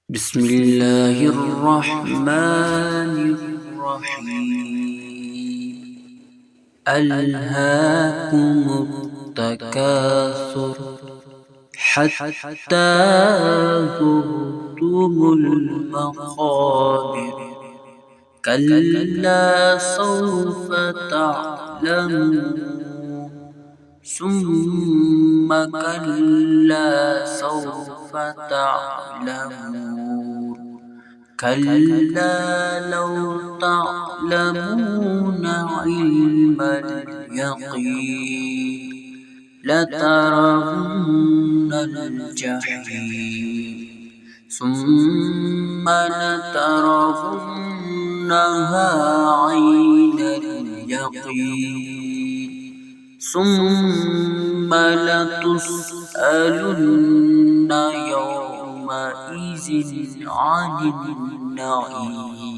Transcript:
بسم الله الرحمن الرحيم. ألهاكم التكاثر حتى زرتم المقابر كلا سوف تعلمون ثم كلا سوف تعلمون كلا لو تعلمون علم اليقين لترون الجحيم ثم لترونها عين اليقين ثم لتسألن يومئذ عن النعيم.